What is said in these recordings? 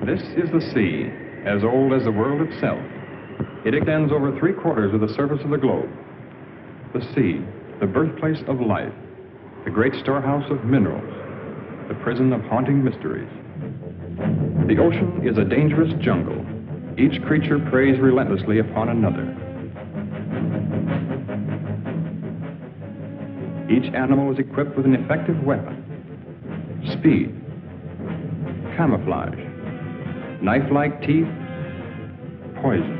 This is the sea, as old as the world itself. It extends over 3/4 of the surface of the globe. The sea, the birthplace of life, the great storehouse of minerals, the prison of haunting mysteries. The ocean is a dangerous jungle. Each creature preys relentlessly upon another. Each animal is equipped with an effective weapon: speed, camouflage, knife-like teeth, poison.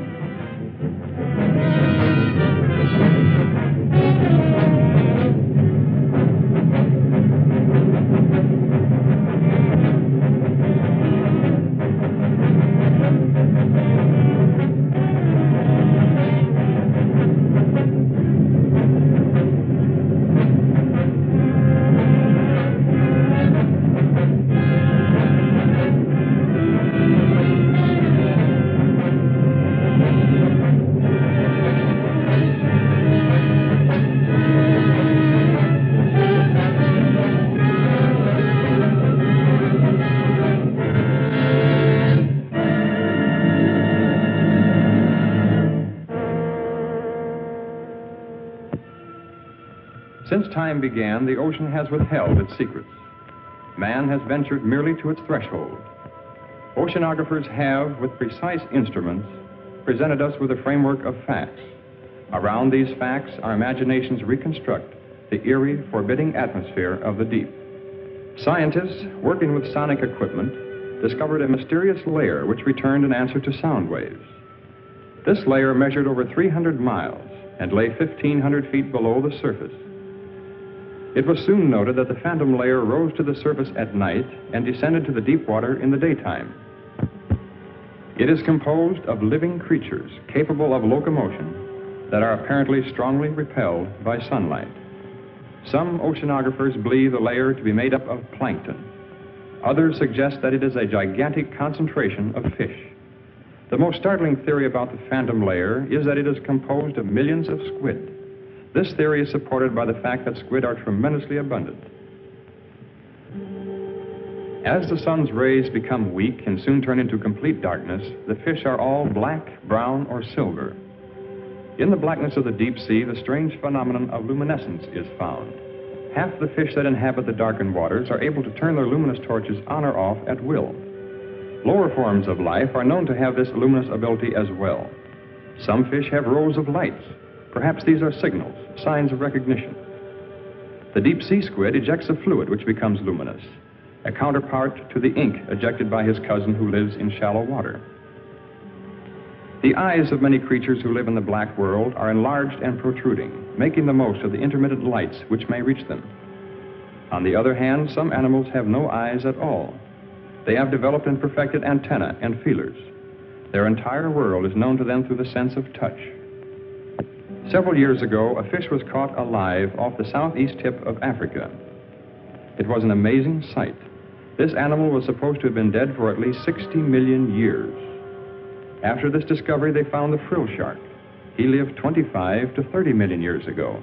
Since time began, the ocean has withheld its secrets. Man has ventured merely to its threshold. Oceanographers have, with precise instruments, presented us with a framework of facts. Around these facts, our imaginations reconstruct the eerie, forbidding atmosphere of the deep. Scientists, working with sonic equipment, discovered a mysterious layer which returned an answer to sound waves. This layer measured over 300 miles and lay 1,500 feet below the surface. It was soon noted that the phantom layer rose to the surface at night and descended to the deep water in the daytime. It is composed of living creatures capable of locomotion that are apparently strongly repelled by sunlight. Some oceanographers believe the layer to be made up of plankton. Others suggest that it is a gigantic concentration of fish. The most startling theory about the phantom layer is that it is composed of millions of squid. This theory is supported by the fact that squid are tremendously abundant. As the sun's rays become weak and soon turn into complete darkness, the fish are all black, brown, or silver. In the blackness of the deep sea, the strange phenomenon of luminescence is found. Half the fish that inhabit the darkened waters are able to turn their luminous torches on or off at will. Lower forms of life are known to have this luminous ability as well. Some fish have rows of lights. Perhaps these are signals, signs of recognition. The deep sea squid ejects a fluid which becomes luminous, a counterpart to the ink ejected by his cousin who lives in shallow water. The eyes of many creatures who live in the black world are enlarged and protruding, making the most of the intermittent lights which may reach them. On the other hand, some animals have no eyes at all. They have developed and perfected antennae and feelers. Their entire world is known to them through the sense of touch. Several years ago, a fish was caught alive off the southeast tip of Africa. It was an amazing sight. This animal was supposed to have been dead for at least 60 million years. After this discovery, they found the frill shark. He lived 25 to 30 million years ago.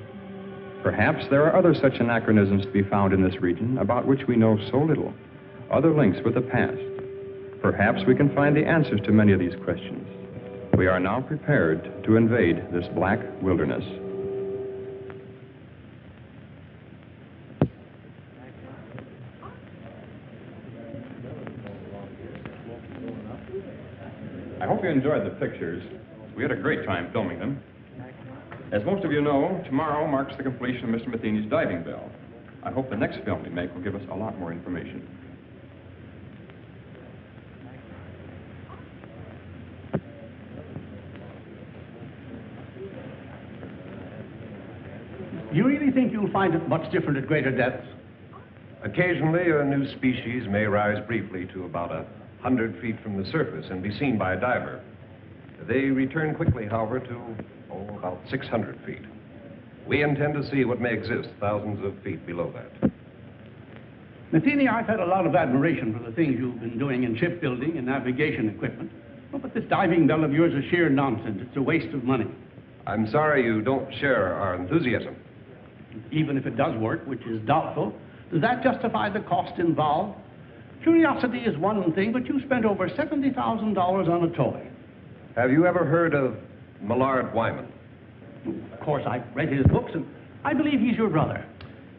Perhaps there are other such anachronisms to be found in this region about which we know so little, other links with the past. Perhaps we can find the answers to many of these questions. We are now prepared to invade this black wilderness. I hope you enjoyed the pictures. We had a great time filming them. As most of you know, tomorrow marks the completion of Mr. Matheny's diving bell. I hope the next film we make will give us a lot more information. You really think you'll find it much different at greater depths? Occasionally, a new species may rise briefly to about 100 feet from the surface and be seen by a diver. They return quickly, however, to, about 600 feet. We intend to see what may exist thousands of feet below that. Matheny, I've had a lot of admiration for the things you've been doing in shipbuilding and navigation equipment. Well, but this diving bell of yours is sheer nonsense. It's a waste of money. I'm sorry you don't share our enthusiasm. Even if it does work, which is doubtful, does that justify the cost involved? Curiosity is one thing, but you spent over $70,000 on a toy. Have you ever heard of Millard Wyman? Of course, I've read his books, and I believe he's your brother.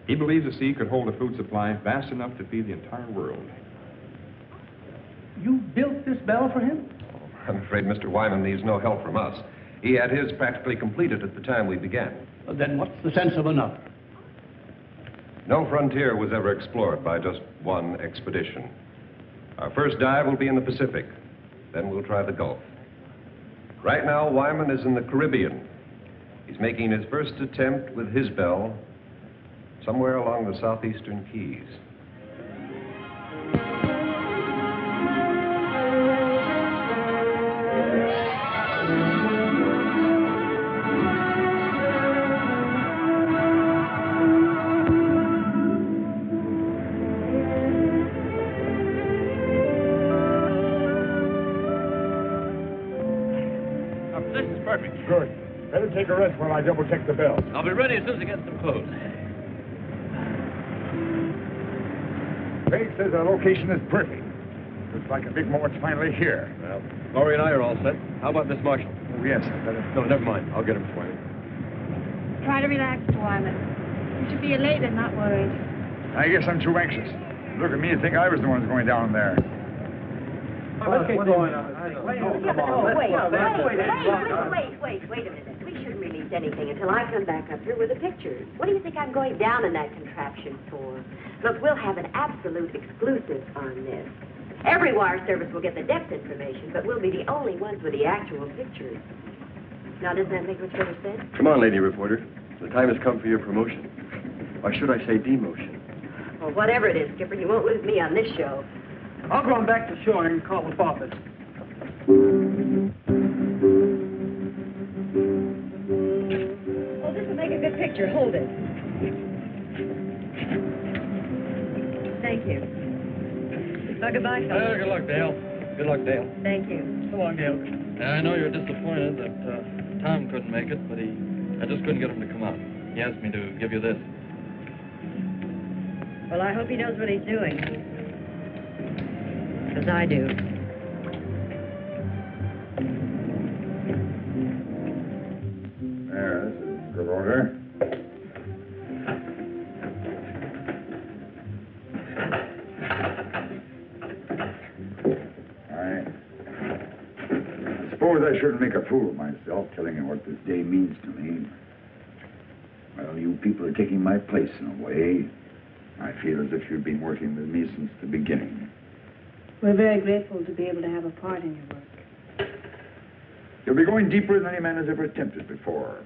He believes the sea could hold a food supply vast enough to feed the entire world. You built this bell for him? I'm afraid Mr. Wyman needs no help from us. He had his practically completed at the time we began. Then what's the sense of another? No frontier was ever explored by just one expedition. Our first dive will be in the Pacific. Then we'll try the Gulf. Right now, Wyman is in the Caribbean. He's making his first attempt with his bell somewhere along the southeastern Keys. This is perfect. Good. Better take a rest while I double-check the bell. I'll be ready as soon as I get some food. Craig says our location is perfect. Looks like a big moment's finally here. Well, Laurie and I are all set. How about Miss Marshall? Oh, yes, I better... No, never mind. I'll get him, Miss Wyman. Try to relax, Mr. Wyman. You should be elated, not worried. I guess I'm too anxious. Look at me and think I was the one going down there. Let's get going on. Wait a minute. We shouldn't release anything until I come back up here with the pictures. What do you think I'm going down in that contraption for? Look, we'll have an absolute exclusive on this. Every wire service will get the depth information, but we'll be the only ones with the actual pictures. Now, doesn't that make much better sense? Come on, lady reporter. The time has come for your promotion. Or should I say demotion? Well, whatever it is, Skipper, you won't lose me on this show. I'll go on back to shore and call the office. Oh, this will make a good picture. Hold it. Thank you. Well, goodbye, fellas. Good luck, Dale. Good luck, Dale. Thank you. So long, Dale. I know you're disappointed that Tom couldn't make it, but I just couldn't get him to come out. He asked me to give you this. Well, I hope he knows what he's doing. Because I do. There, this is good order. I suppose I shouldn't make a fool of myself telling you what this day means to me. Well, you people are taking my place in a way. I feel as if you've been working with me since the beginning. We're very grateful to be able to have a part in your work. You'll be going deeper than any man has ever attempted before.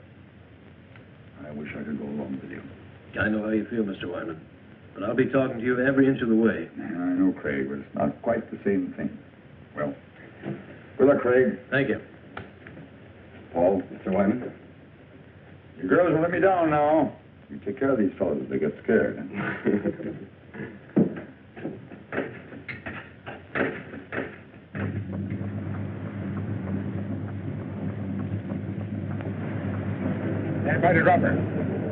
I wish I could go along with you. I know how you feel, Mr. Wyman. But I'll be talking to you every inch of the way. I know, Craig, but it's not quite the same thing. Well, good luck, Craig. Thank you. Paul. Mr. Wyman? You girls will let me down now. You take care of these fellows if they get scared. Stand by the dropper.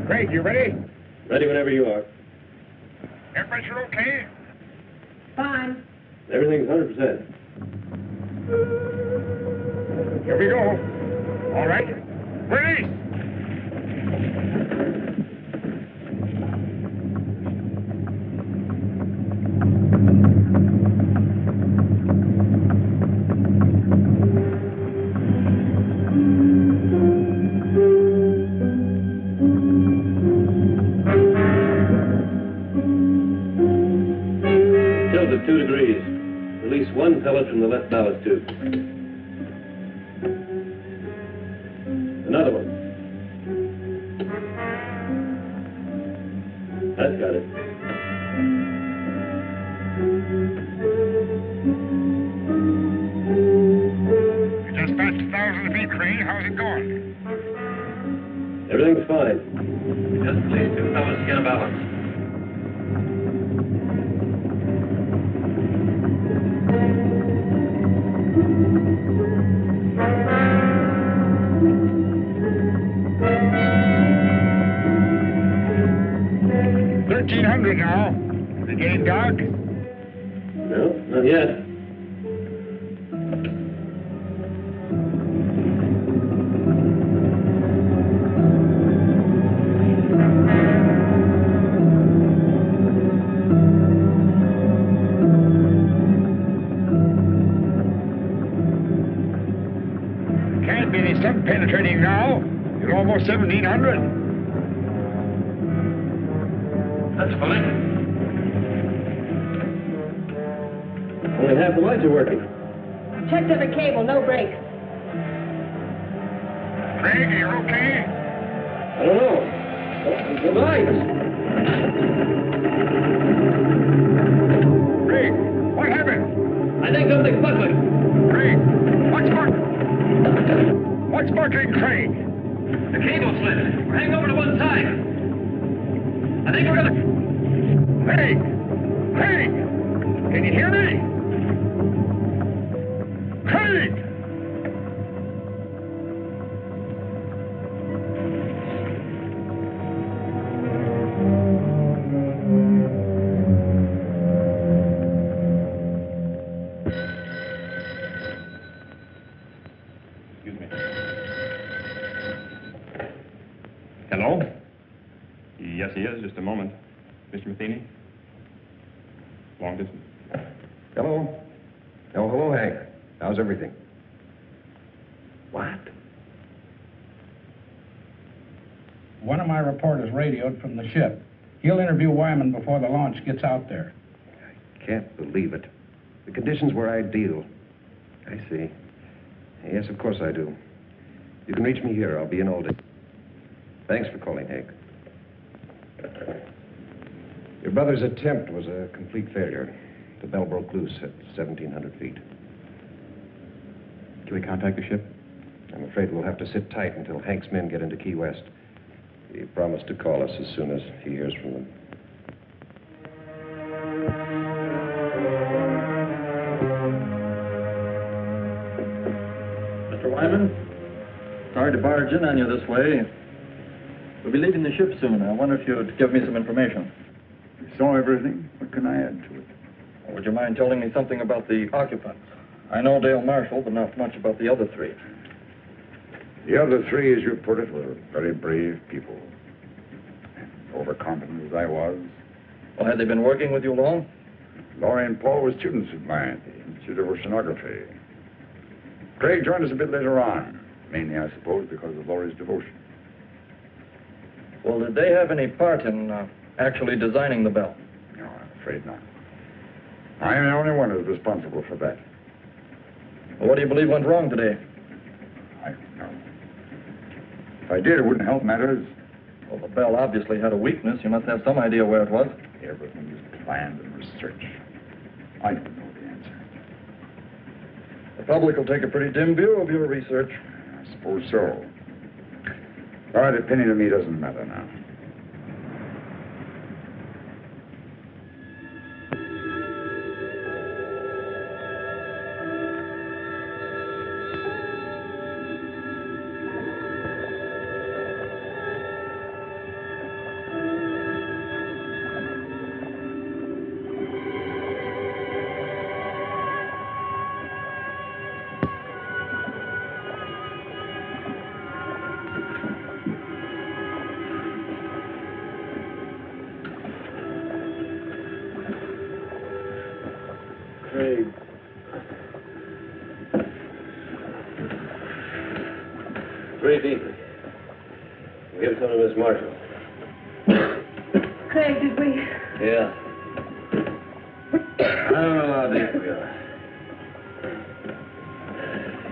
Craig, you ready? Ready whenever you are. Air pressure okay? Fine. Everything's 100%. Here we go. All right. Release! Tilt at 2 degrees. Release one pellet from the left ballast tube. Another one. That's got it. You just passed 1,000 feet, Craig. How's it going? Everything's fine. Just please two fellas to get a balance. $1,300 now. Is it getting dark? No, Not yet. Can't be any sun penetrating now. You're almost 1700. That's funny. Only half the lights are working. Checked every cable, no brakes. Craig, are you okay? I don't know. The lights. Craig, what happened? I think something's buckling. Craig, what's buckling, Craig? The cable slipped. We're hanging over to one side. I think we're gonna... Craig! Craig! Can you hear me? Craig! Excuse me. Hello? Yes, he is. Just a moment. Mr. Matheny? Long distance. Hello? Oh, hello, Hank. How's everything? What? One of my reporters radioed from the ship. He'll interview Wyman before the launch gets out there. I can't believe it. The conditions were ideal. I see. Yes, of course I do. You can reach me here. I'll be in all day. Thanks for calling, Hank. Your brother's attempt was a complete failure. The bell broke loose at 1,700 feet. Can we contact the ship? I'm afraid we'll have to sit tight until Hank's men get into Key West. He promised to call us as soon as he hears from them. Mr. Wyman, sorry to barge in on you this way. We'll be leaving the ship soon. I wonder if you'd give me some information. You saw everything. What can I add to it? Would you mind telling me something about the occupants? I know Dale Marshall, but not much about the other three. The other three, as you put it, were very brave people. Overconfident as I was. Well, had they been working with you long? Laurie and Paul were students of mine, Institute of Oceanography. Craig joined us a bit later on, mainly, I suppose, because of Laurie's devotion. Well, did they have any part in actually designing the bell? No, I'm afraid not. I am the only one who's responsible for that. Well, what do you believe went wrong today? I don't know. If I did, it wouldn't help matters. Well, the bell obviously had a weakness. You must have some idea where it was. Everything is planned and researched. I don't know the answer. The public will take a pretty dim view of your research. I suppose so. But a penny to me doesn't matter now. Craig. Great evening. Give some to Miss Marshall. Craig, did we? Yeah. I don't know how deep we are.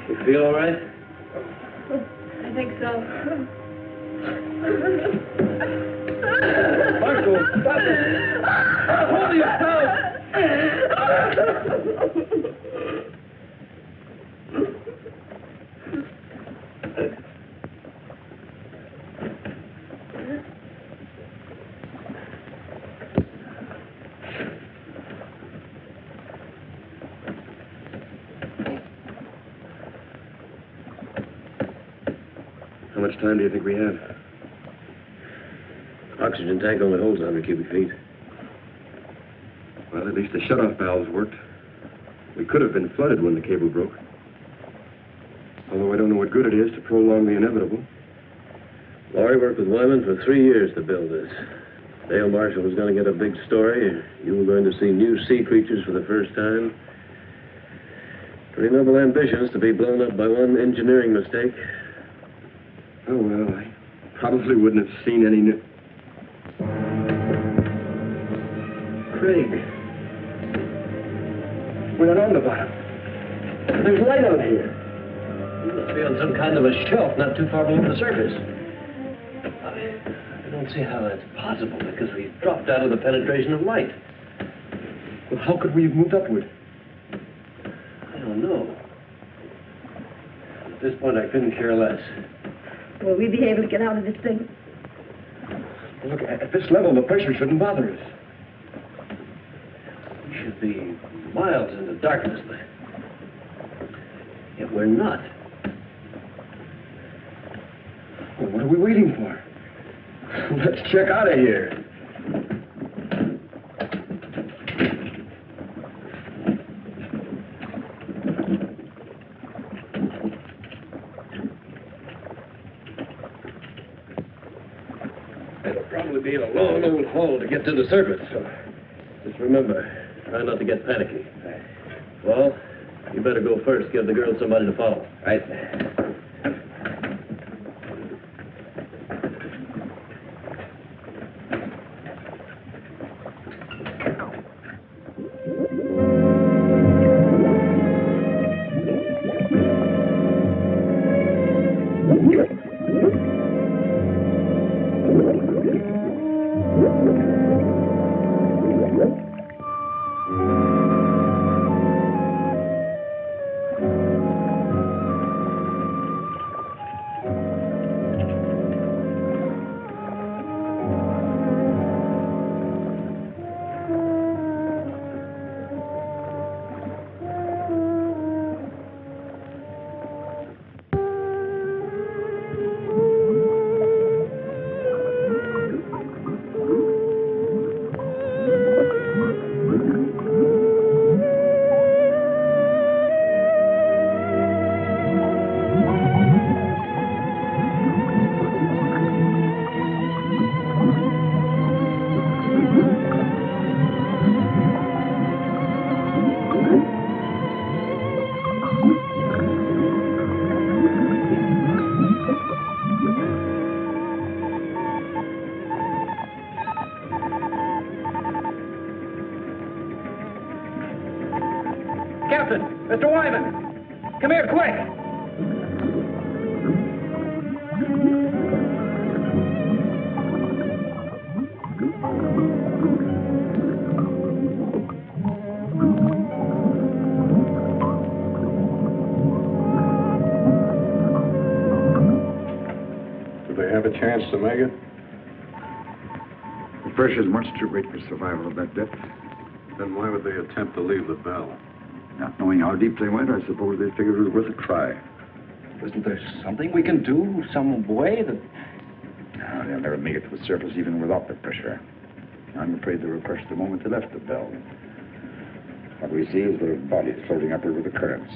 You feel all right? I think so. Marshall, stop it! Hold yourself! How much time do you think we have? Oxygen tank only holds 100 cubic feet. Well, at least the shutoff valves worked. We could have been flooded when the cable broke. Although I don't know what good it is to prolong the inevitable. Laurie worked with Wyman for 3 years to build this. Dale Marshall was going to get a big story. You were going to see new sea creatures for the first time. Pretty noble ambitions to be blown up by one engineering mistake. Oh, well, I probably wouldn't have seen any new... Craig. We're not on the bottom. There's light out here. You must be on some kind of a shelf not too far below the surface. I don't see how that's possible, because we've dropped out of the penetration of light. Well, how could we have moved upward? I don't know. At this point, I couldn't care less. Will we be able to get out of this thing? Look, at this level, the pressure shouldn't bother us. We should be miles into darkness, but yet we're not. Well, what are we waiting for? Let's check out of here. It'll probably be a long old haul to get to the surface. So just remember, try not to get panicky. Well, you better go first. Give the girls somebody to follow. Right. Captain! Mr. Wyman! Come here, quick! Do they have a chance to make it? The pressure's much too great for survival of that depth. Then why would they attempt to leave the bell? Not knowing how deep they went, I suppose they figured it was worth a try. Isn't there something we can do? Some way that... No, they'll never make it to the surface even without the pressure. I'm afraid they were crushed the moment they left the bell. What we see is their bodies floating upward with the currents.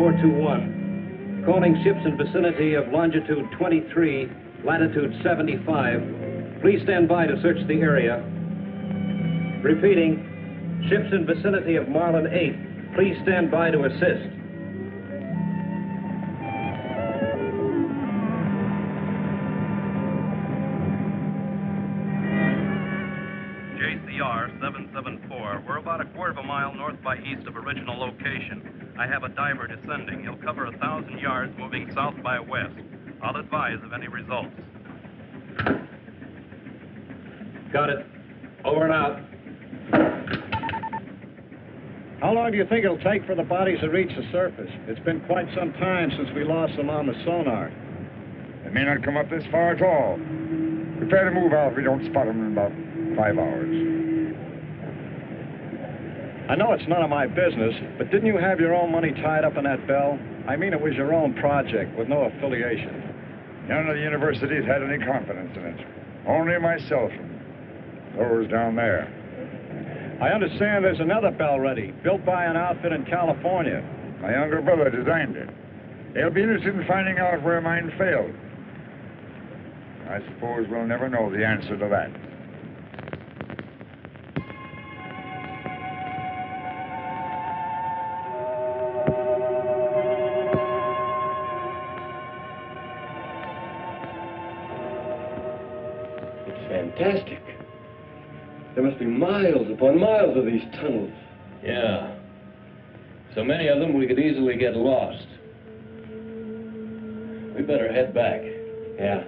421. Calling ships in vicinity of longitude 23, latitude 75. Please stand by to search the area. Repeating, ships in vicinity of Marlin 8. Please stand by to assist. JCR 774. We're about a quarter of a mile north by east of original location. I have a diver descending. He'll cover 1,000 yards moving south by west. I'll advise of any results. Got it. Over and out. How long do you think it'll take for the bodies to reach the surface? It's been quite some time since we lost them on the sonar. They may not come up this far at all. Prepare to move out if we don't spot them in about 5 hours. I know it's none of my business, but didn't you have your own money tied up in that bell? I mean, it was your own project with no affiliation. None of the universities had any confidence in it. Only myself and those down there. I understand there's another bell ready, built by an outfit in California. My younger brother designed it. They'll be interested in finding out where mine failed. I suppose we'll never know the answer to that. Fantastic. There must be miles upon miles of these tunnels. Yeah. So many of them we could easily get lost. We better head back. Yeah.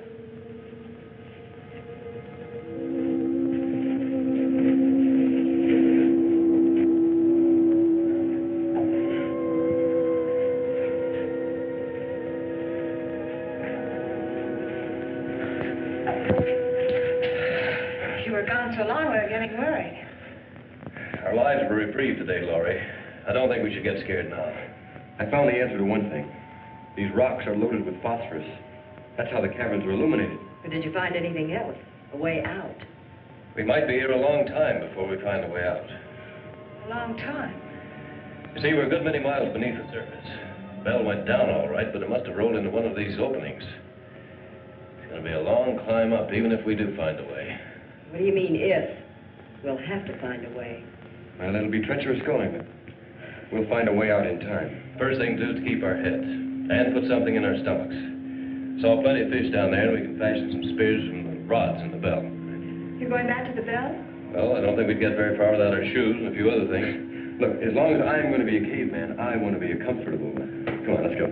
So long, we're getting worried. Our lives were reprieved today, Laurie. I don't think we should get scared now. I found the answer to one thing. These rocks are loaded with phosphorus. That's how the caverns were illuminated. But did you find anything else? A way out? We might be here a long time before we find a way out. A long time. You see, we're a good many miles beneath the surface. The bell went down all right, but it must have rolled into one of these openings. It's going to be a long climb up, even if we do find a way. What do you mean, if? We'll have to find a way. Well, it'll be treacherous going, but we'll find a way out in time. First thing to do is to keep our heads and put something in our stomachs. Saw plenty of fish down there, and we can fashion some spears from the rods in the bell. You're going back to the bell? Well, I don't think we'd get very far without our shoes and a few other things. Look, as long as I'm going to be a caveman, I want to be a comfortable man. Come on, let's go.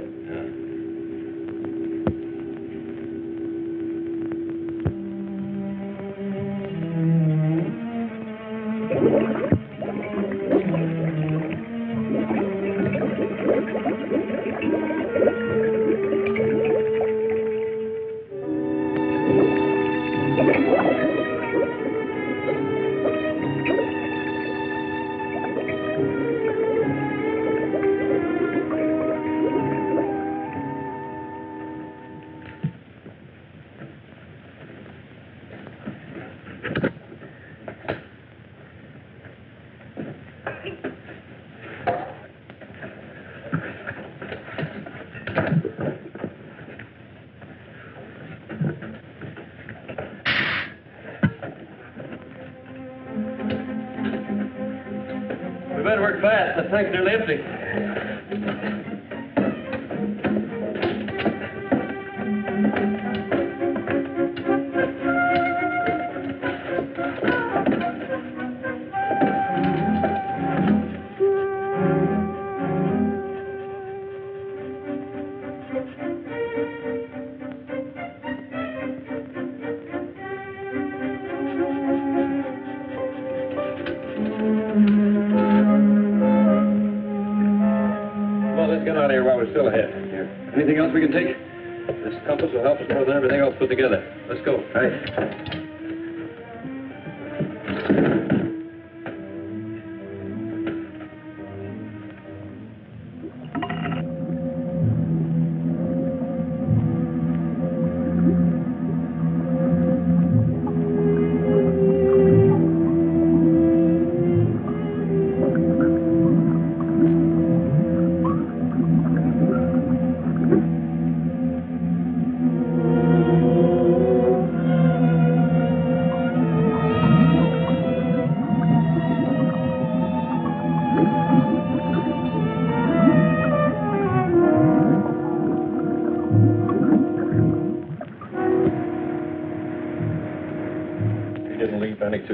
We better work fast. The tank's nearly empty. Get out of here while we're still ahead. Here. Anything else we can take? This compass will help us more than everything else put together. Let's go. Right.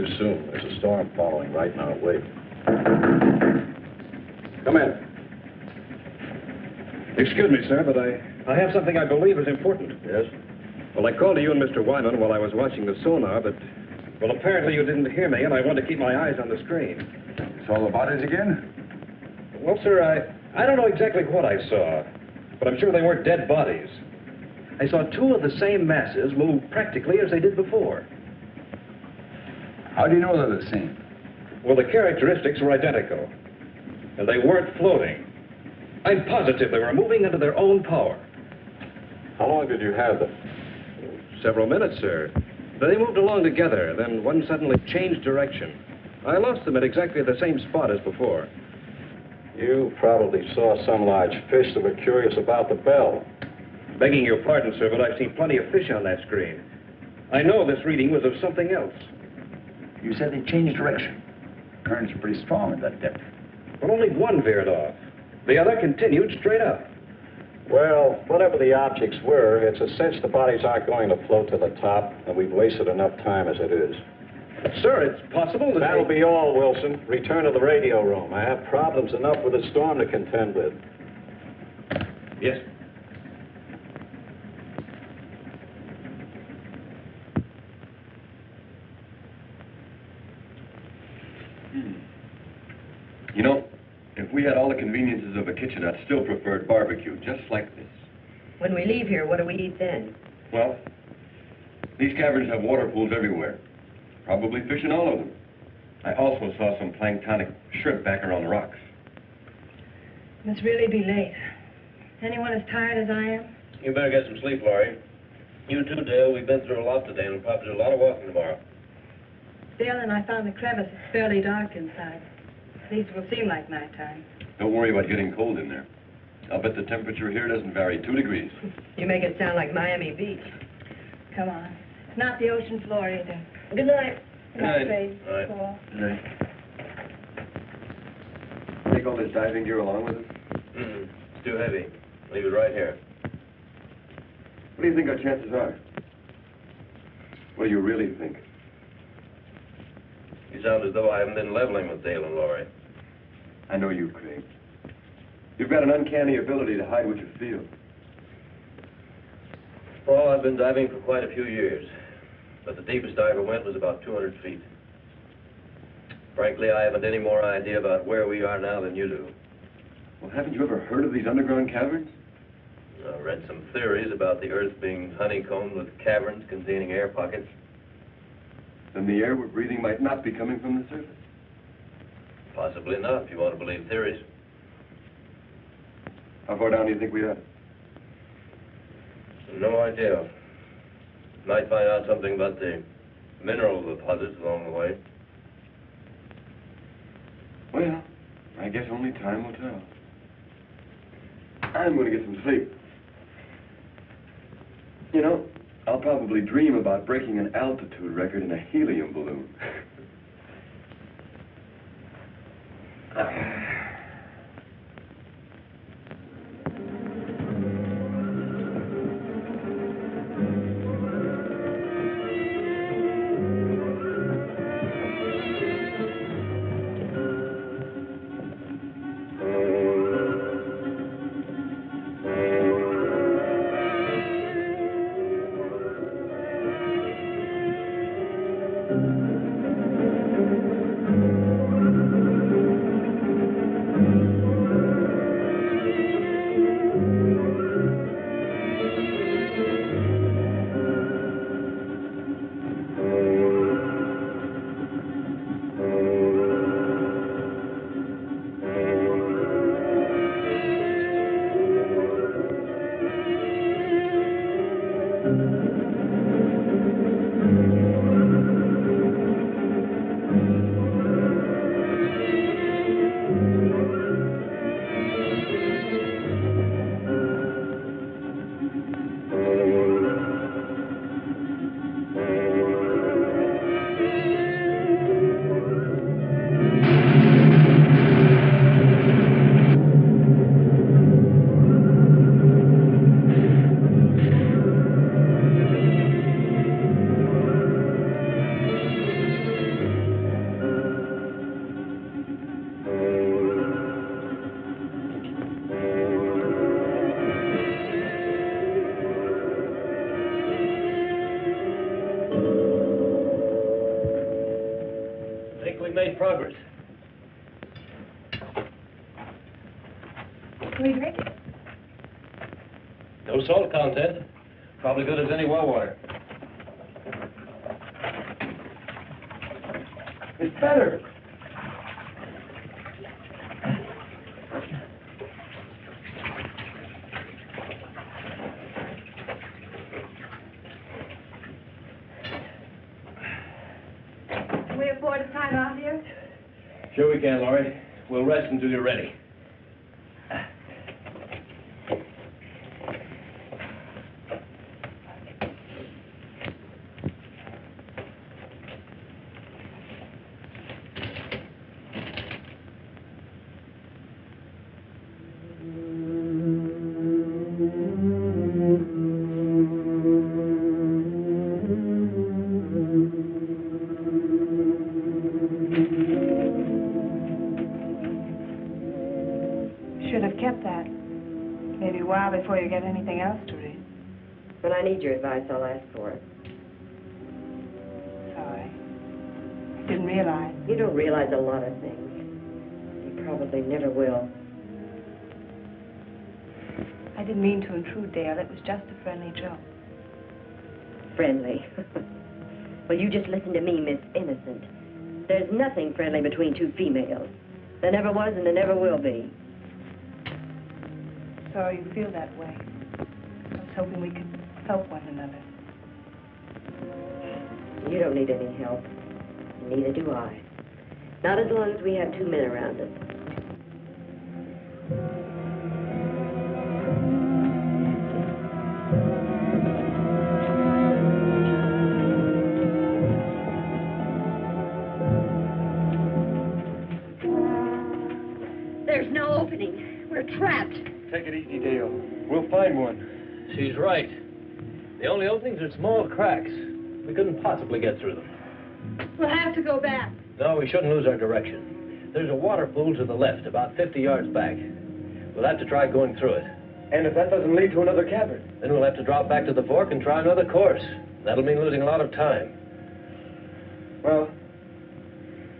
too soon. There's a storm following right now. Wait. Come in. Excuse me, sir, but I have something I believe is important. Yes? Well, I called to you and Mr. Wyman while I was watching the sonar, but, well, apparently you didn't hear me, and I wanted to keep my eyes on the screen. Saw the bodies again? Well, sir, I don't know exactly what I saw, but I'm sure they weren't dead bodies. I saw two of the same masses move practically as they did before. How do you know they're the same? Well, the characteristics were identical, and they weren't floating. I'm positive they were moving under their own power. How long did you have them? Several minutes, sir. They moved along together, then one suddenly changed direction. I lost them at exactly the same spot as before. You probably saw some large fish that were curious about the bell. Begging your pardon, sir, but I've seen plenty of fish on that screen. I know this reading was of something else. You said they changed direction. Currents are pretty strong at that depth. Well, only one veered off. The other continued straight up. Well, whatever the objects were, it's a cinch the bodies aren't going to float to the top, and we've wasted enough time as it is. Sir, it's possible that That'll be all, Wilson. Return to the radio room. I have problems enough with the storm to contend with. Yes. You know, if we had all the conveniences of a kitchen, I'd still prefer barbecue, just like this. When we leave here, what do we eat then? Well, these caverns have water pools everywhere. Probably fish in all of them. I also saw some planktonic shrimp back around the rocks. Must really be late. Anyone as tired as I am? You better get some sleep, Laurie. You too, Dale. We've been through a lot today, and we'll probably do a lot of walking tomorrow. Dale and I found the crevice. It's fairly dark inside. At least it will seem like nighttime. Don't worry about getting cold in there. I'll bet the temperature here doesn't vary 2 degrees. You make it sound like Miami Beach. Come on. It's not the ocean floor either. Good night. Good night. Trade. All right. Cool. Good night. Take all this diving gear along with us? It's too heavy. Leave it right here. What do you think our chances are? What do you really think? You sound as though I haven't been leveling with Dale and Laurie. I know you, Craig. You've got an uncanny ability to hide what you feel. Well, I've been diving for quite a few years, but the deepest I ever went was about 200 feet. Frankly, I haven't any more idea about where we are now than you do. Well, haven't you ever heard of these underground caverns? I read some theories about the Earth being honeycombed with caverns containing air pockets. Then the air we're breathing might not be coming from the surface. Possibly not, if you want to believe theories. How far down do you think we are? No idea. Might find out something about the mineral deposits along the way. Well, I guess only time will tell. I'm going to get some sleep. You know, I'll probably dream about breaking an altitude record in a helium balloon. we've made progress. Can we drink it? No salt content. Probably good as any well water. It's better. Can we afford a time out here? Sure we can, Laurie. We'll rest until you're ready. Should have kept that. Maybe a while before you get anything else to read. When I need your advice, I'll ask for it. Sorry. Didn't realize. You don't realize a lot of things. You probably never will. I didn't mean to intrude, Dale. It was just a friendly joke. Friendly. Well, you just listen to me, Miss Innocent. There's nothing friendly between two females. There never was and there never will be. Sorry you feel that way. I was hoping we could help one another. You don't need any help. Neither do I. Not as long as we have two men around us. There's no opening. We're trapped. Take it easy, Dale. We'll find one. She's right. The only openings are small cracks. We couldn't possibly get through them. We'll have to go back. No, we shouldn't lose our direction. There's a water pool to the left, about 50 yards back. We'll have to try going through it. And if that doesn't lead to another cabin? Then we'll have to drop back to the fork and try another course. That'll mean losing a lot of time. Well,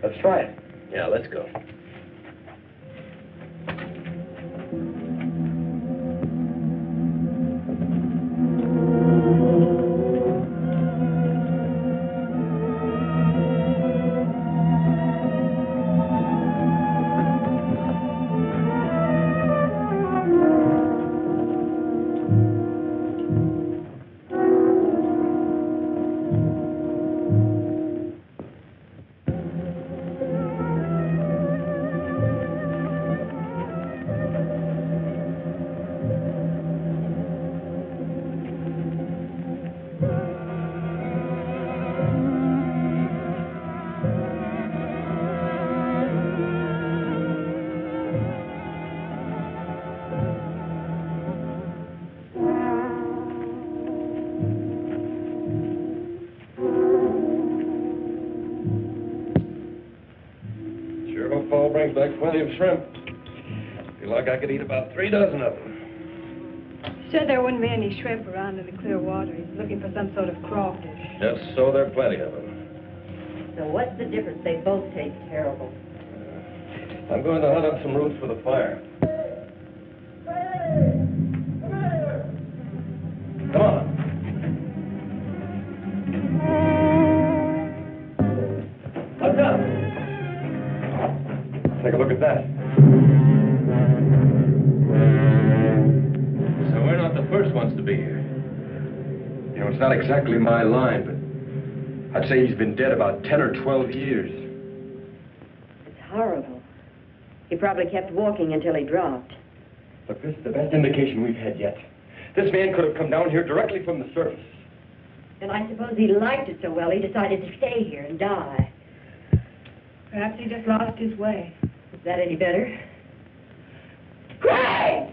let's try it. Yeah, let's go. Fall brings back plenty of shrimp. Feel like I could eat about 3 dozen of them. Said there wouldn't be any shrimp around in the clear water. He's looking for some sort of crawfish. Just so there are plenty of them. So what's the difference? They both taste terrible. I'm going to hunt up some roots for the fire. Come on. Look up. Take a look at that. So we're not the first ones to be here. You know, it's not exactly my line, but I'd say he's been dead about 10 or 12 years. It's horrible. He probably kept walking until he dropped. Look, this is the best indication we've had yet. This man could have come down here directly from the surface. And I suppose he liked it so well he decided to stay here and die. Perhaps he just lost his way. Is that any better? Craig!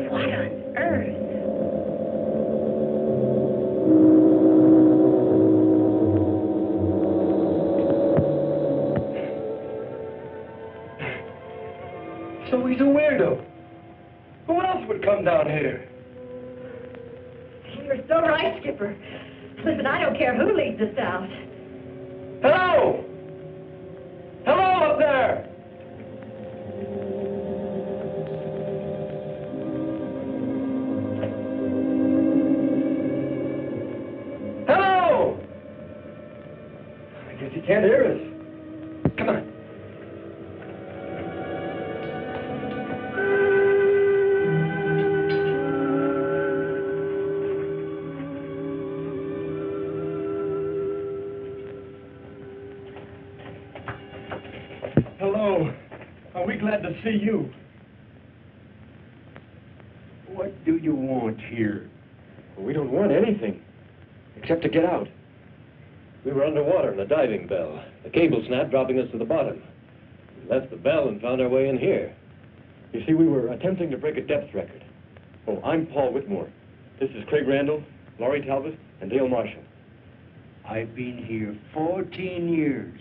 What on earth? So he's a weirdo. Who else would come down here? You're so right, Skipper. The Listen, I don't care who leads us out. Hello! Hello up there! Hello! I guess he can't hear us. Come on. Hello. Are we glad to see you? What do you want here? We don't want anything, except to get out. We were underwater in a diving bell. The cable snapped, dropping us to the bottom. We left the bell and found our way in here. You see, we were attempting to break a depth record. Oh, I'm Paul Whitmore. This is Craig Randall, Laurie Talbot, and Dale Marshall. I've been here 14 years.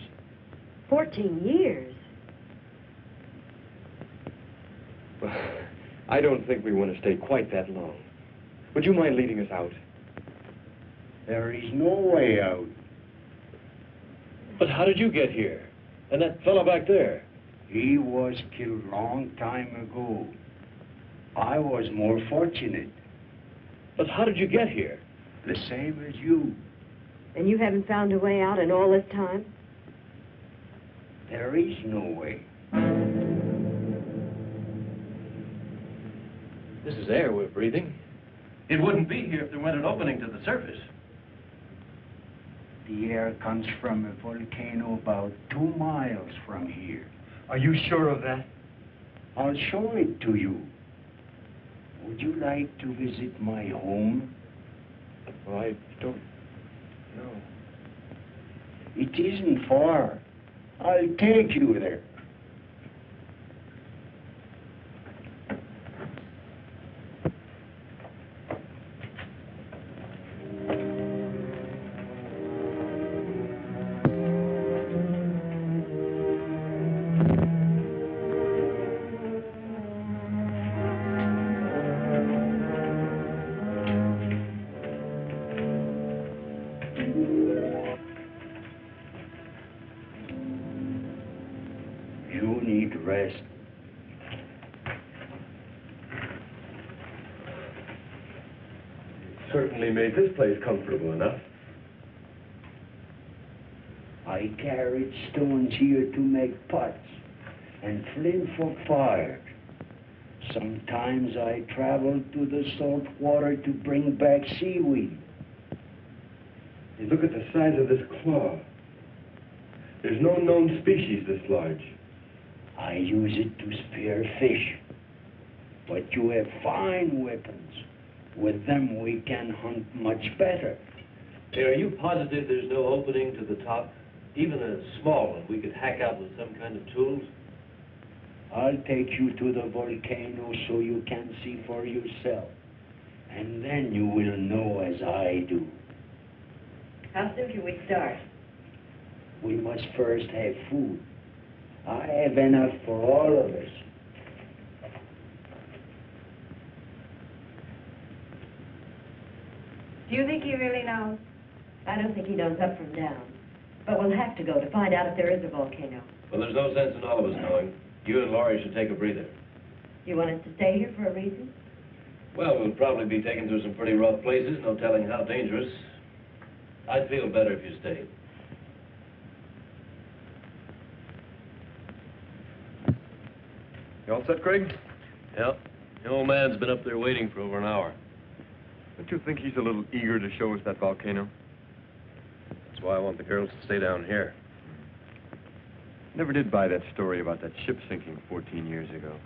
14 years? Well, I don't think we want to stay quite that long. Would you mind leading us out? There is no way out. But how did you get here? And that fellow back there? He was killed long time ago. I was more fortunate. But how did you get here? The same as you. And you haven't found a way out in all this time? There is no way. This is air we're breathing. It wouldn't be here if there weren't an opening to the surface. The air comes from a volcano about 2 miles from here. Are you sure of that? I'll show it to you. Would you like to visit my home? Well, I don't know. It isn't far. I'll take you there. You need rest. Certainly made this place comfortable enough. I carried stones here to make pots and flint for fire. Sometimes I traveled to the salt water to bring back seaweed. Hey, look at the size of this claw. There's no known species this large. I use it to spear fish. But you have fine weapons. With them we can hunt much better. Hey, are you positive there's no opening to the top? Even a small one we could hack out with some kind of tools? I'll take you to the volcano so you can see for yourself. And then you will know as I do. How soon can we start? We must first have food. I have enough for all of us. Do you think he really knows? I don't think he knows up from down. But we'll have to go to find out if there is a volcano. Well, there's no sense in all of us knowing. You and Laurie should take a breather. You want us to stay here for a reason? Well, we'll probably be taken through some pretty rough places, no telling how dangerous. I'd feel better if you stayed. You all set, Craig? Yep. The old man's been up there waiting for over an hour. Don't you think he's a little eager to show us that volcano? That's why I want the girls to stay down here. Never did buy that story about that ship sinking 14 years ago.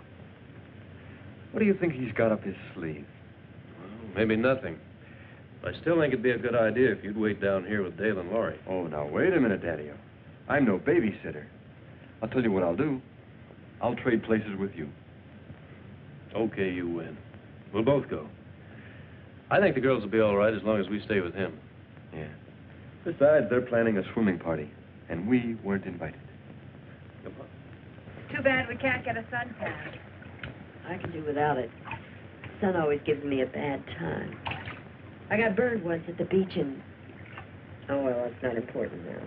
What do you think he's got up his sleeve? Well, maybe nothing. But I still think it'd be a good idea if you'd wait down here with Dale and Laurie. Oh, now, wait a minute, Daddy-o. I'm no babysitter. I'll tell you what I'll do. I'll trade places with you. Okay, you win. We'll both go. I think the girls will be all right as long as we stay with him. Yeah. Besides, they're planning a swimming party, and we weren't invited. Come on. Too bad we can't get a suntan. I can do without it. The sun always gives me a bad time. I got burned once at the beach, and Oh, well, that's not important now.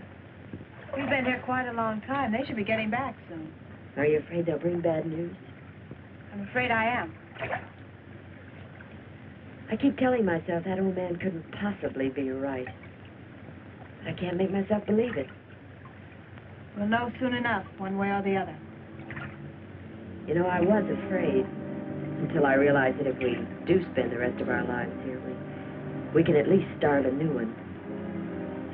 We've been here quite a long time. They should be getting back soon. Are you afraid they'll bring bad news? I'm afraid I am. I keep telling myself that old man couldn't possibly be right. I can't make myself believe it. We'll know soon enough, one way or the other. You know, I was afraid until I realized that if we do spend the rest of our lives here, we can at least start a new one.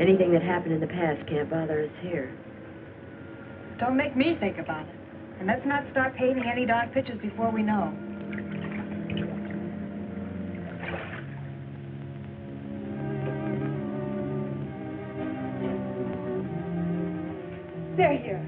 Anything that happened in the past can't bother us here. Don't make me think about it. And let's not start painting any dark pictures before we know. They're here.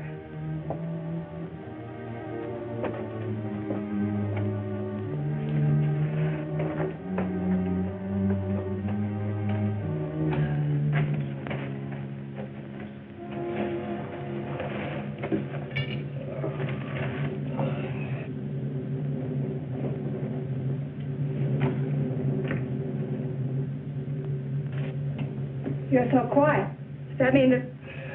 You're so quiet. Does that mean that...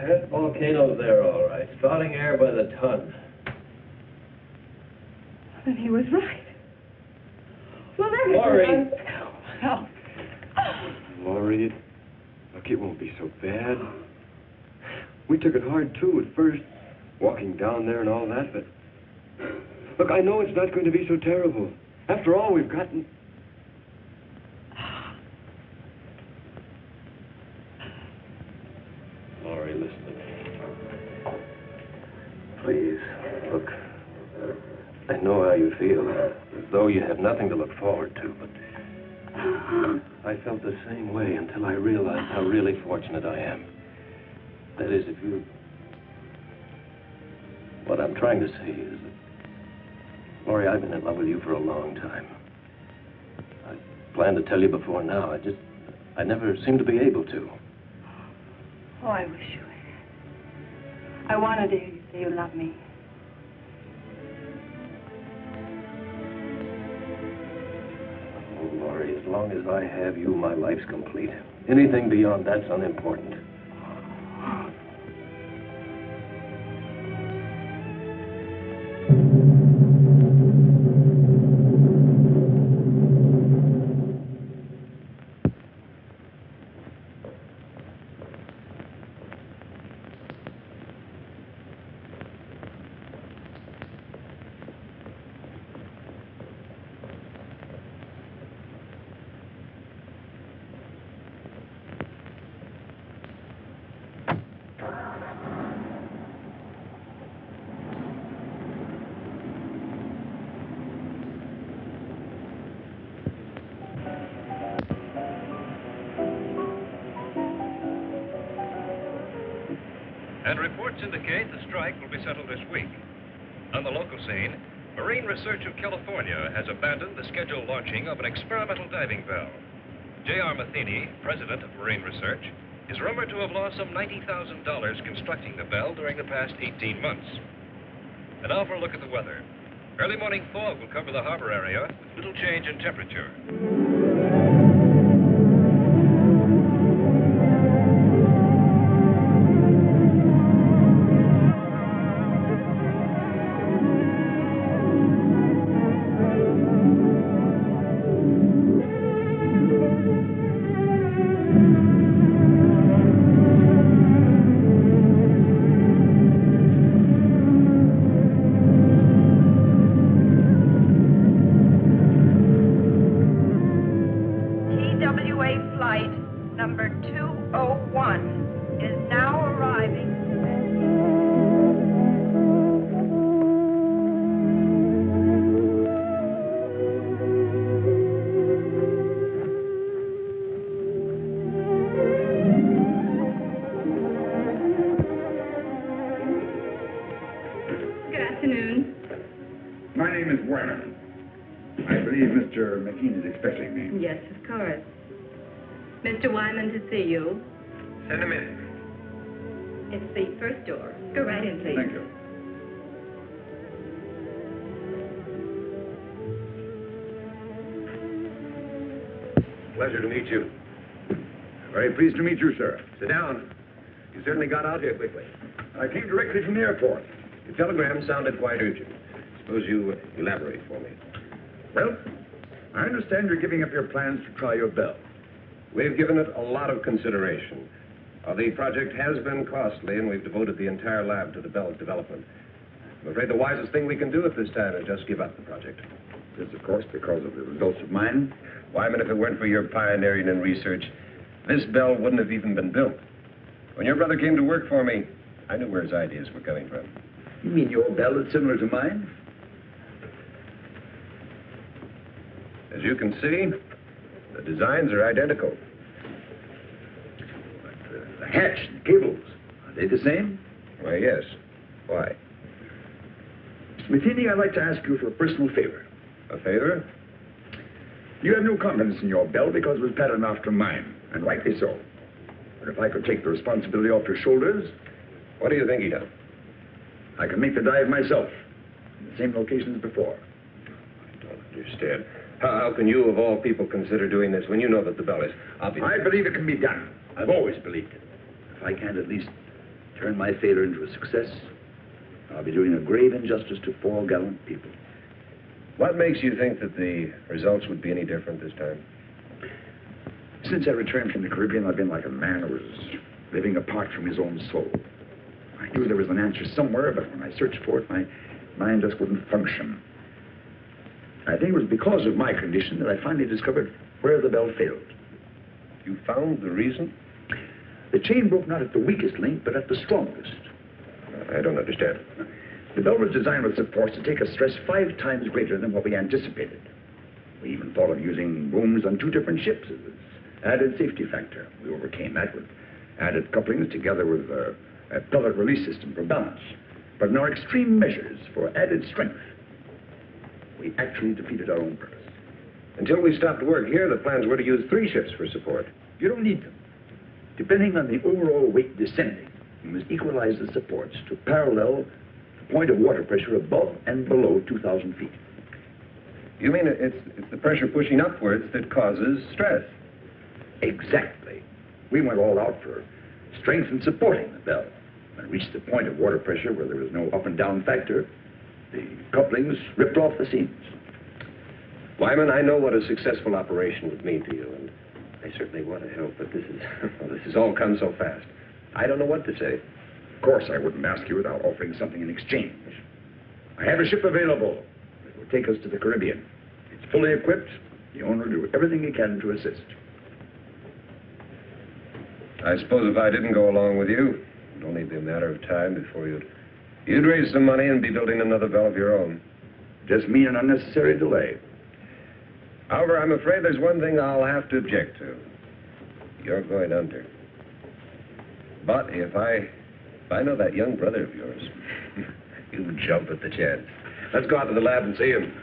That volcano's there, all right. Spouting air by the ton. Then he was right. Well, then... Laurie! Oh. Laurie, look, it won't be so bad. We took it hard, too, at first, walking down there and all that, but... Look, I know it's not going to be so terrible. After all, we've gotten... Laurie, listen to me. Please, look, I know how you feel, as though you have nothing to look forward to, but I felt the same way until I realized how really fortunate I am. That is, if you... What I'm trying to say is that, Laurie, I've been in love with you for a long time. I planned to tell you before now, I never seemed to be able to. Oh, I wish you had. I wanted to hear you say you love me. Oh, Laurie, as long as I have you, my life's complete. Anything beyond that's unimportant. And reports indicate the strike will be settled this week. On the local scene, Marine Research of California has abandoned the scheduled launching of an experimental diving bell. J.R. Matheny, president of Marine Research, is rumored to have lost some $90,000 constructing the bell during the past 18 months. And now for a look at the weather. Early morning fog will cover the harbor area with little change in temperature. My name is Wyman. I believe Mr. McKean is expecting me. Yes, of course. Mr. Wyman to see you. Send him in. It's the first door. Go right in, please. Thank you. Pleasure to meet you. Very pleased to meet you, sir. Sit down. You certainly got out here quickly. I came directly from the airport. Your telegram sounded quite urgent. Suppose you elaborate for me. Well, I understand you're giving up your plans to try your bell. We've given it a lot of consideration. The project has been costly, and we've devoted the entire lab to the bell's development. I'm afraid the wisest thing we can do at this time is just give up the project. This, of course, because of the results of mine. Wyman, if it weren't for your pioneering and research, this bell wouldn't have even been built. When your brother came to work for me, I knew where his ideas were coming from. You mean your bell is similar to mine? As you can see, the designs are identical. But the hatch and cables, are they the same? Why, yes. Why? Mr. Matheny, I'd like to ask you for a personal favor. A favor? You have no confidence in your bell because it was patterned after mine, and rightly so. But if I could take the responsibility off your shoulders... What do you think he done? I can make the dive myself, in the same location as before. I don't understand. How can you, of all people, consider doing this when you know that the bell is obvious? I believe it can be done. I've always believed it. If I can't at least turn my failure into a success, I'll be doing a grave injustice to 4 gallant people. What makes you think that the results would be any different this time? Since I returned from the Caribbean, I've been like a man who was living apart from his own soul. I knew there was an answer somewhere, but when I searched for it, my mind just wouldn't function. I think it was because of my condition that I finally discovered where the bell failed. You found the reason? The chain broke not at the weakest link, but at the strongest. I don't understand. The bell was designed with supports to take a stress 5 times greater than what we anticipated. We even thought of using booms on 2 different ships as an added safety factor. We overcame that with added couplings together with a pellet release system for balance. But in our extreme measures for added strength, we actually defeated our own purpose. Until we stopped work here, the plans were to use 3 ships for support. You don't need them. Depending on the overall weight descending, you must equalize the supports to parallel the point of water pressure above and below 2,000 feet. You mean it's the pressure pushing upwards that causes stress? Exactly. We went all out for strength and supporting the bell. When it reached the point of water pressure where there was no up and down factor, the couplings ripped off the seams. Wyman, I know what a successful operation would mean to you, and I certainly want to help, but this has all come so fast. I don't know what to say. Of course, I wouldn't ask you without offering something in exchange. I have a ship available that will take us to the Caribbean. It's fully equipped. The owner will do everything he can to assist. I suppose if I didn't go along with you, it'd only be a matter of time before you'd raise some money and be building another bell of your own. Just mean an unnecessary delay. However, I'm afraid there's one thing I'll have to object to. You're going under. But if I know that young brother of yours, you jump at the chance. Let's go out to the lab and see him.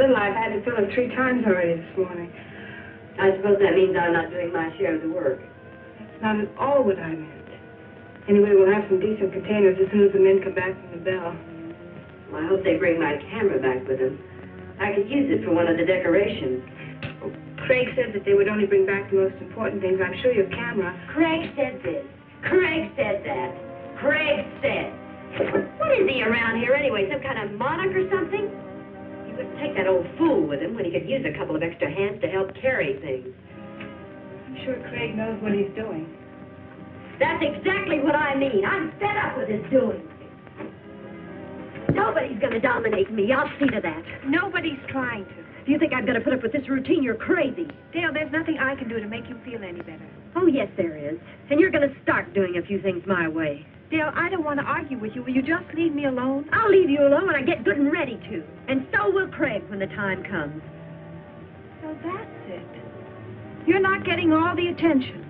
little I've had to fill it 3 times already this morning. I suppose that means I'm not doing my share of the work. That's not at all what I meant. Anyway, we'll have some decent containers as soon as the men come back from the bell. Well, I hope they bring my camera back with them. I could use it for one of the decorations. Well, Craig said that they would only bring back the most important things. I'm sure your camera... Craig said this. Craig said that. Craig said. What is he around here anyway? Some kind of monarch or something? He wouldn't take that old fool with him when he could use a couple of extra hands to help carry things. I'm sure Craig knows what he's doing. That's exactly what I mean. I'm fed up with his doing. Nobody's going to dominate me. I'll see to that. Nobody's trying to. If you think I'm going to put up with this routine, you're crazy. Dale, there's nothing I can do to make you feel any better. Oh, yes, there is. And you're going to start doing a few things my way. Dale, I don't want to argue with you. Will you just leave me alone? I'll leave you alone when I get good and ready to. And so will Craig when the time comes. So that's it. You're not getting all the attention.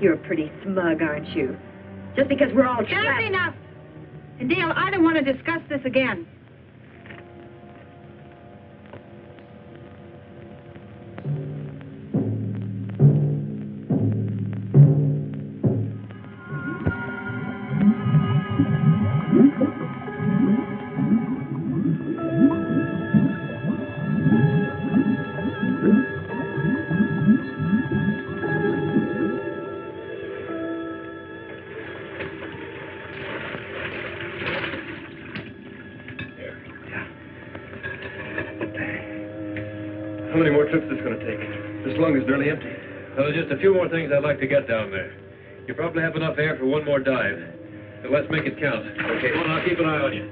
You're pretty smug, aren't you? Just because we're all trapped. That's enough. And Dale, I don't want to discuss this again. How many more trips is this going to take? This lung is nearly empty. Well, there's just a few more things I'd like to get down there. You probably have enough air for one more dive. So let's make it count. Okay. Come on, I'll keep an eye on you.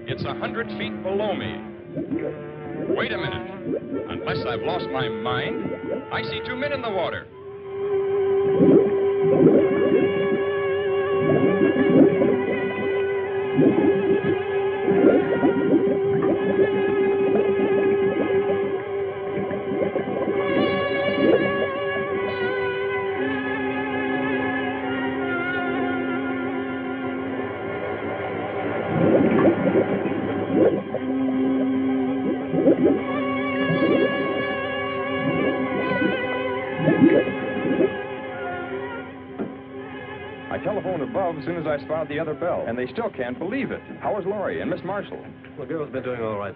It's 100 feet below me. Wait a minute. Unless I've lost my mind, I see 2 men in the water. I telephoned above as soon as I spotted the other bell, and they still can't believe it. How is Laurie and Miss Marshall? The girl's been doing all right.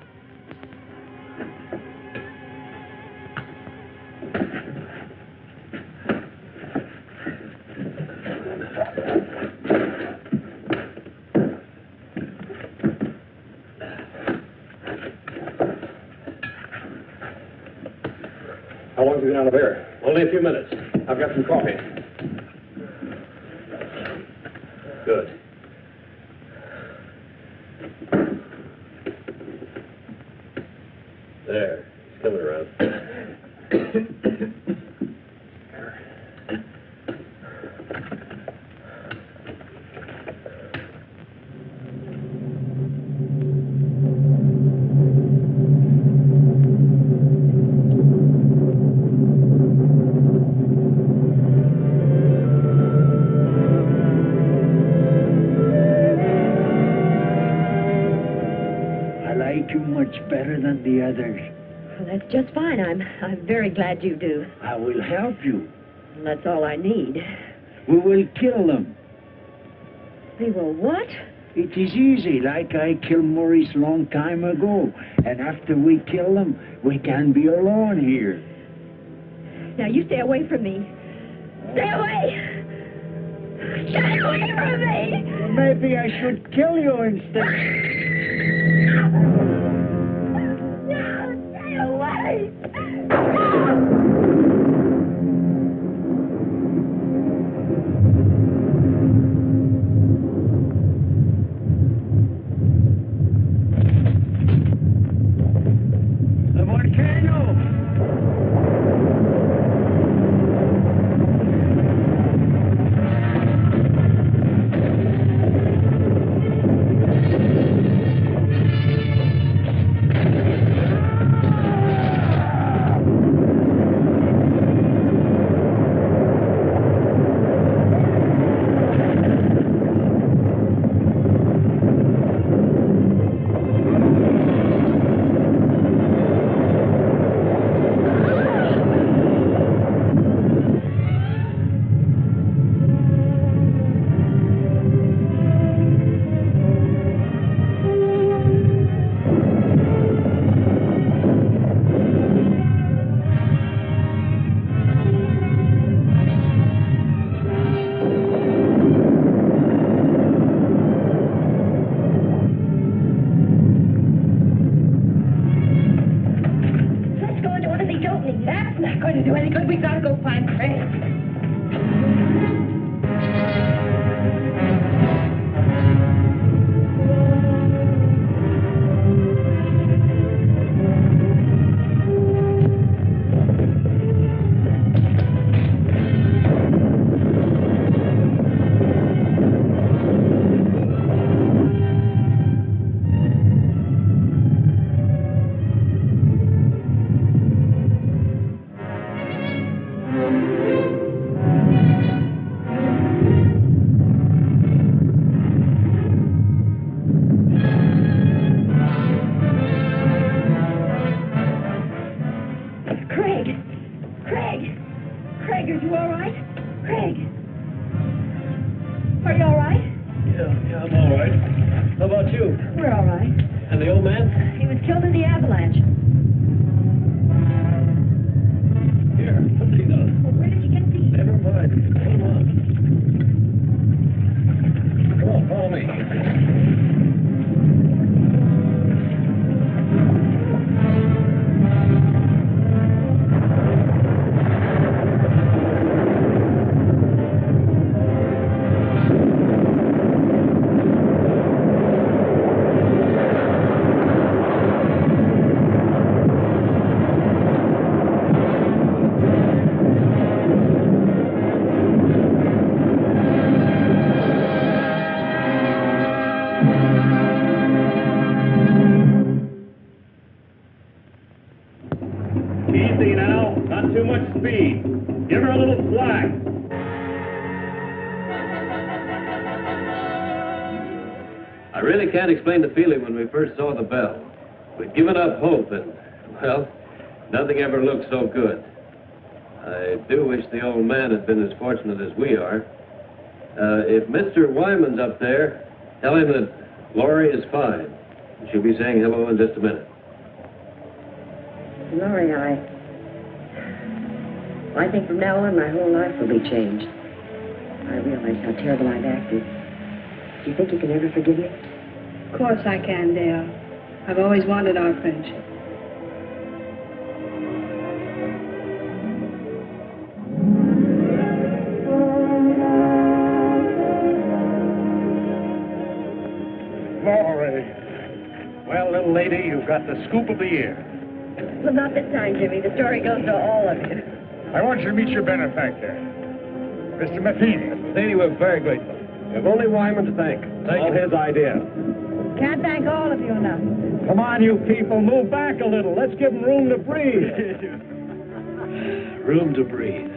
How long have you been out of air? Only a few minutes. I've got some coffee. Good. There. He's coming around. Better than the others. Well, that's just fine. I'm very glad you do. I will help you. And that's all I need. We will kill them. We will what? It is easy, like I killed Maurice long time ago. And after we kill them, we can be alone here. Now, you stay away from me. Stay away! Stay away from me! Well, maybe I should kill you instead. Away! The volcano! not going to do any good. We got to go find Craig. Easy now, not too much speed. Give her a little slack. I really can't explain the feeling when we first saw the bell. We'd given up hope and, well, nothing ever looked so good. I do wish the old man had been as fortunate as we are. If Mr. Wyman's up there, tell him that Laurie is fine. She'll be saying hello in just a minute. Laurie, I think from now on my whole life will be changed. I realize how terrible I've acted. Do you think you can ever forgive me? Of course I can, Dale. I've always wanted our friendship. Laurie. Well, little lady, you've got the scoop of the year. Well, not this time, Jimmy. The story goes to all of you. I want you to meet your benefactor, Mr. Matheny. Matheny, we're very grateful. We have only Wyman to thank. All his idea. Can't thank all of you enough. Come on, you people, move back a little. Let's give them room to breathe. Room to breathe.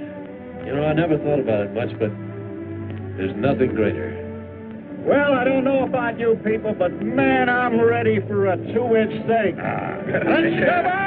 You know, I never thought about it much, but there's nothing greater. Well, I don't know about you people, but man, I'm ready for a 2-inch steak. Let's come on!